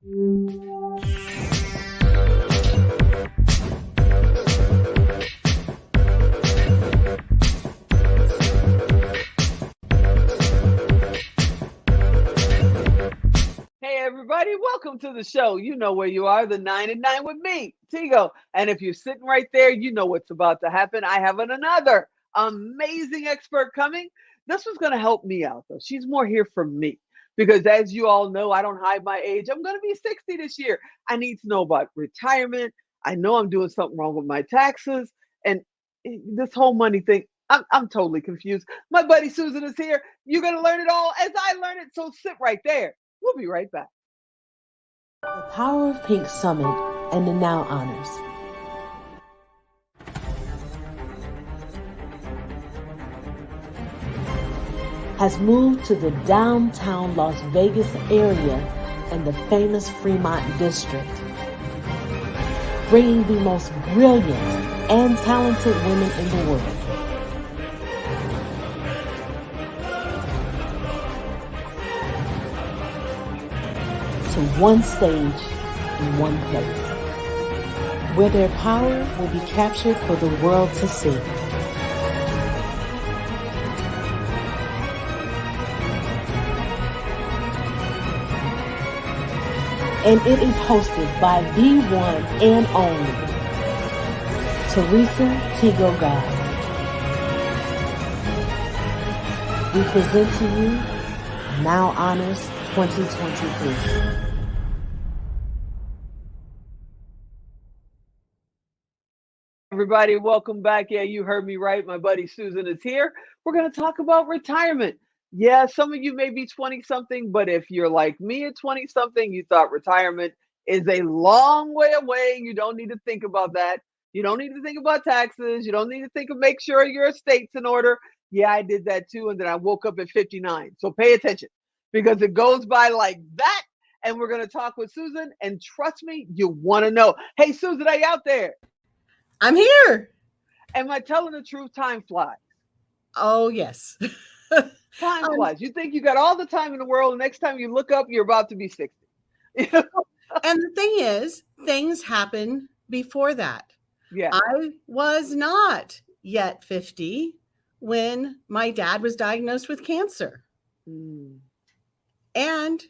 Hey everybody, welcome to the show. You know where you are, the 9 at 9 with me, Tigo. And if you're sitting right there, you know what's about to happen. I have another amazing expert coming. This was going to help me out, though. She's more here for me because, as you all know, I don't hide my age. I'm going to be 60 this year. I need to know about retirement. I know I'm doing something wrong with my taxes and this whole money thing. I'm totally confused. My buddy Susan is here. You're going to learn it all as I learn it. So sit right there. We'll be right back. The Power of Pink Summit and the Now Honors. Has moved to the downtown Las Vegas area and the famous Fremont district, bringing the most brilliant and talented women in the world. To one stage in one place, where their power will be captured for the world to see. And it is hosted by the one and only Theresa Goss. We present to you Now Honors 2023. Everybody, welcome back. Yeah, you heard me right. My buddy Susan is here. We're going to talk about retirement. Yeah, some of you may be 20 something, but if you're like me at 20 something, you thought retirement is a long way away. You don't need to think about that. You don't need to think about taxes. You don't need to think of make sure your estate's in order. Yeah, I did that too. And then I woke up at 59. So pay attention because it goes by like that. And we're going to talk with Susan. And trust me, you want to know. Hey, Susan, are you out there? I'm here. Am I telling the truth? Time flies. Oh, yes. Time flies. You think you got all the time in the world. The next time you look up, you're about to be 60. And the thing is, things happen before that. Yeah. I was not yet 50 when my dad was diagnosed with cancer. And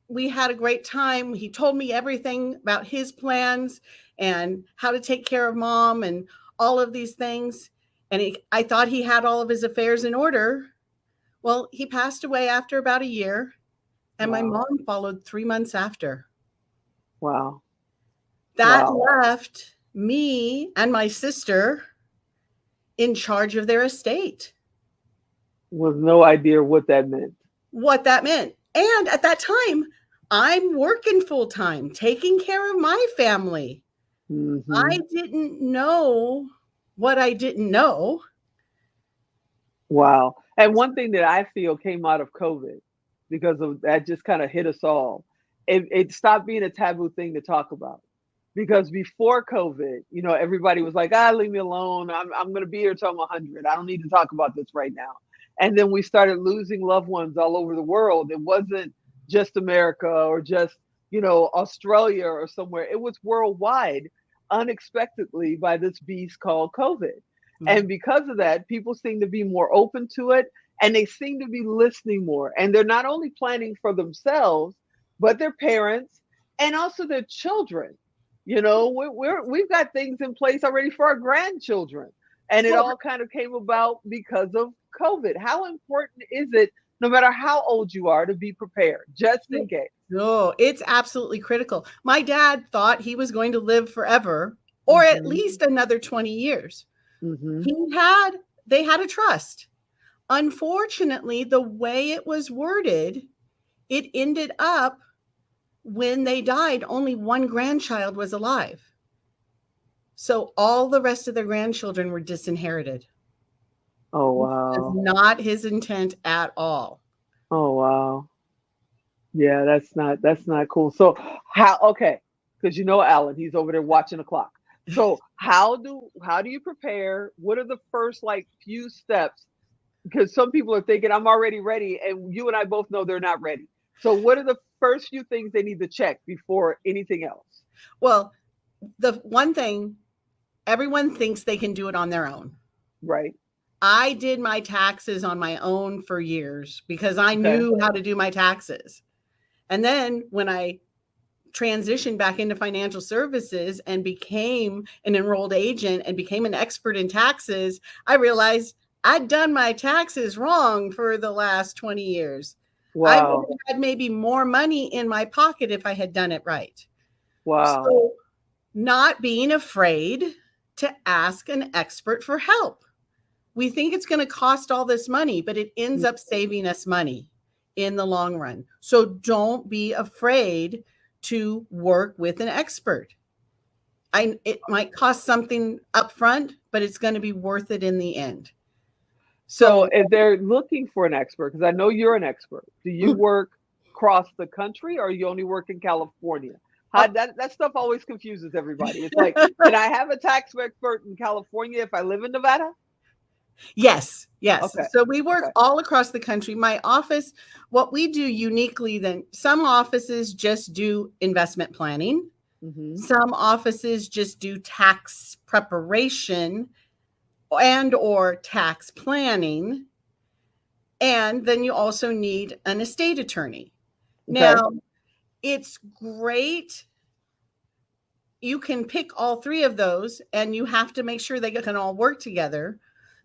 we had a great time. He told me everything about his plans and how to take care of mom and all of these things. And I thought he had all of his affairs in order. Well, he passed away after about a year, and my mom followed 3 months after. Wow. That left me and my sister in charge of their estate. With no idea what that meant. And at that time, I'm working full time, taking care of my family. Mm-hmm. I didn't know what I didn't know. Wow. And one thing that I feel came out of COVID, because of that just kind of hit us all. It stopped being a taboo thing to talk about. Because before COVID, everybody was like, leave me alone. I'm going to be here till I'm 100. I don't need to talk about this right now. And then we started losing loved ones all over the world. It wasn't just America or just, Australia or somewhere. It was worldwide, unexpectedly, by this beast called COVID. Mm-hmm. And because of that, people seem to be more open to it, and they seem to be listening more. And they're not only planning for themselves, but their parents and also their children. We've got things in place already for our grandchildren. And it all kind of came about because of COVID. How important is it, no matter how old you are, to be prepared, just in case? No, it's absolutely critical. My dad thought he was going to live forever, or mm-hmm. at least another 20 years. Mm-hmm. They had a trust. Unfortunately, the way it was worded, it ended up when they died, only one grandchild was alive. So all the rest of their grandchildren were disinherited. Oh, wow. That's not his intent at all. Oh, wow. Yeah, that's not cool. So because Alan, he's over there watching the clock. So how do you prepare? What are the first few steps? Because some people are thinking I'm already ready, and you and I both know they're not ready. So what are the first few things they need to check before anything else? Well, the one thing, everyone thinks they can do it on their own. Right. I did my taxes on my own for years because I Okay. knew how to do my taxes. And then when I transitioned back into financial services and became an enrolled agent and became an expert in taxes, I realized I'd done my taxes wrong for the last 20 years. I would Wow. have had maybe more money in my pocket if I had done it right. Wow. So not being afraid to ask an expert for help. We think it's going to cost all this money, but it ends up saving us money in the long run. So don't be afraid to work with an expert. It might cost something upfront, but it's going to be worth it in the end. So So if they're looking for an expert, because I know you're an expert, do you work across the country or you only work in California? That stuff always confuses everybody. It's like, can I have a tax expert in California if I live in Nevada? Yes. Okay. So we work Okay. all across the country. My office, what we do uniquely than some offices just do investment planning. Mm-hmm. Some offices just do tax preparation and or tax planning. And then you also need an estate attorney. Okay. Now, it's great. You can pick all three of those and you have to make sure they can all work together.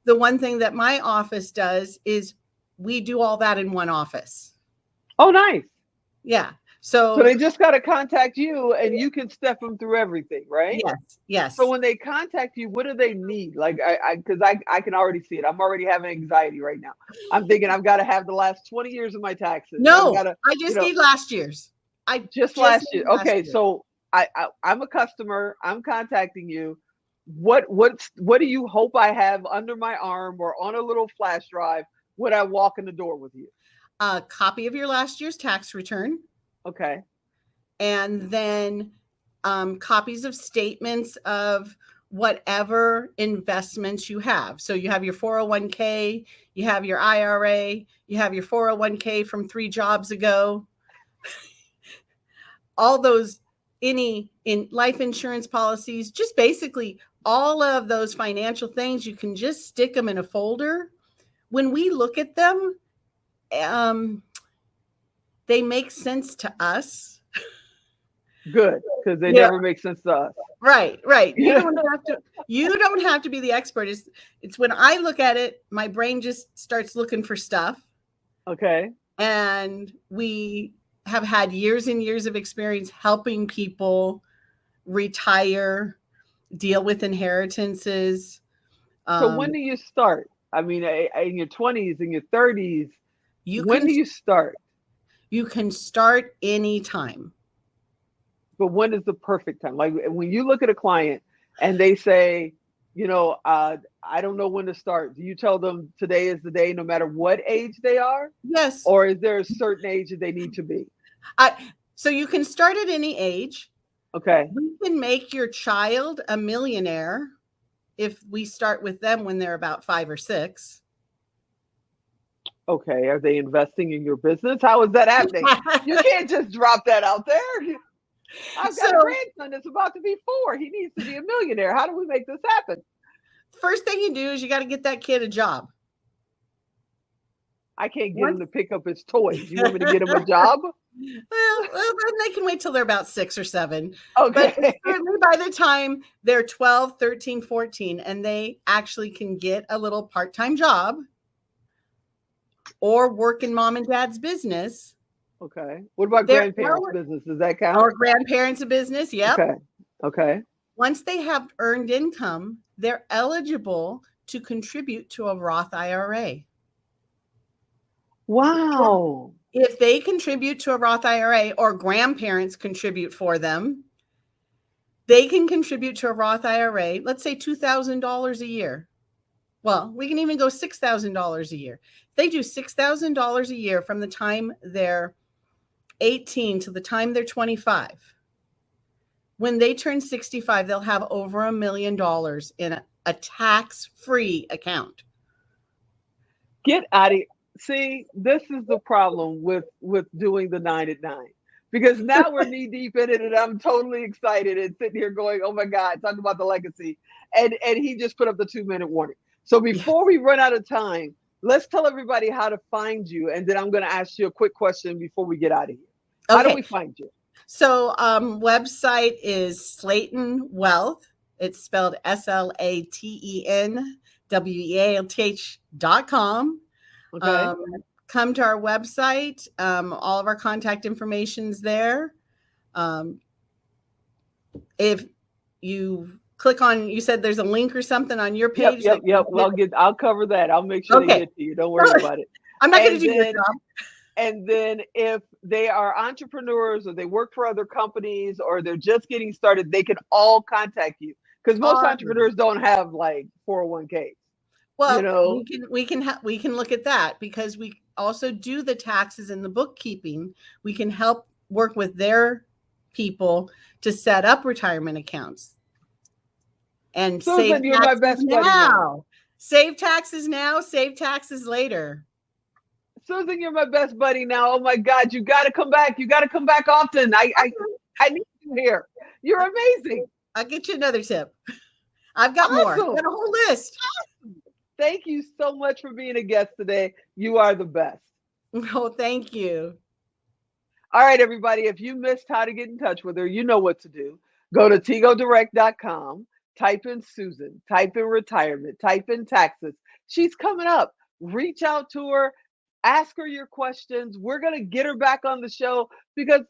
The one thing that my office does is we do all that in one office. Oh, nice. Yeah. So they just got to contact you and you can step them through everything, right? Yes. So when they contact you, what do they need? Like, because I can already see it. I'm already having anxiety right now. I'm thinking I've got to have the last 20 years of my taxes. No, I've got to, I just need last year's. just last year. Okay, so I'm a customer. I'm contacting you. What do you hope I have under my arm or on a little flash drive when I walk in the door with you? A copy of your last year's tax return. Okay. And then copies of statements of whatever investments you have. So you have your 401k, you have your IRA, you have your 401k from 3 jobs ago. All those, any in life insurance policies, just basically all of those financial things, you can just stick them in a folder. When we look at them, they make sense to us. Good, because they never make sense to us. Right. You don't have to be the expert. It's when I look at it, my brain just starts looking for stuff. Okay. And we have had years and years of experience helping people retire, deal with inheritances. So when do you start? I mean, in your 20s, in your 30s, when do you start? You can start anytime. But when is the perfect time? Like when you look at a client and they say, I don't know when to start. Do you tell them today is the day, no matter what age they are? Yes. Or is there a certain age that they need to be? So you can start at any age. Okay. We can make your child a millionaire if we start with them when they're about 5 or 6. Okay. Are they investing in your business? How is that happening? You can't just drop that out there. I've got a grandson that's about to be 4. He needs to be a millionaire. How do we make this happen? First thing you do is you got to get that kid a job. I can't get him to pick up his toys. You want me to get him a job? Well, then they can wait till they're about 6 or 7. Okay. But certainly by the time they're 12, 13, 14, and they actually can get a little part-time job or work in mom and dad's business. Okay. What about grandparents' business? Does that count? Or grandparents' business, yep. Okay. Once they have earned income, they're eligible to contribute to a Roth IRA. Wow. If they contribute to a Roth IRA or grandparents contribute for them, they can contribute to a Roth IRA, let's say $2,000 a year. Well, we can even go $6,000 a year. They do $6,000 a year from the time they're 18 to the time they're 25. When they turn 65, they'll have over $1 million in a tax-free account. Get out of here. See, this is the problem with doing the 9 at 9. because now we're knee deep in it, and I'm totally excited and sitting here going, "Oh my God!" Talking about the legacy, and he just put up the 2-minute warning. So before we run out of time, let's tell everybody how to find you, and then I'm going to ask you a quick question before we get out of here. How do we find you? So website is Slayton Wealth. It's spelled SLATENWEALTH.com. Okay. Come to our website. All of our contact information's there. If you click on, you said there's a link or something on your page. Yep. Well, I'll cover that. I'll make sure they get to you. Don't worry about it. I'm not going to do your job. And then if they are entrepreneurs or they work for other companies or they're just getting started, they can all contact you, because most entrepreneurs don't have like 401ks. Well, we can look at that, because we also do the taxes and the bookkeeping. We can help work with their people to set up retirement accounts and Susan, you're my best buddy now. Save taxes now, save taxes later. Susan, you're my best buddy now. Oh my God, you got to come back. You got to come back often. I need you here. You're amazing. I'll get you another tip. I've got more. I've got a whole list. Awesome. Thank you so much for being a guest today. You are the best. Oh, thank you. All right, everybody. If you missed how to get in touch with her, you know what to do. Go to tigodirect.com, type in Susan, type in retirement, type in taxes. She's coming up. Reach out to her. Ask her your questions. We're going to get her back on the show because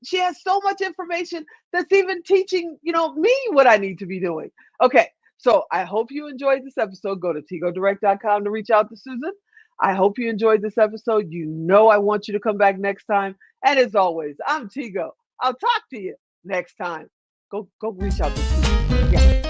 she has so much information that's even teaching, me what I need to be doing. Okay. So I hope you enjoyed this episode. Go to tigodirect.com to reach out to Susan. I hope you enjoyed this episode. I want you to come back next time. And as always, I'm Tigo. I'll talk to you next time. Go reach out to Susan. Yeah.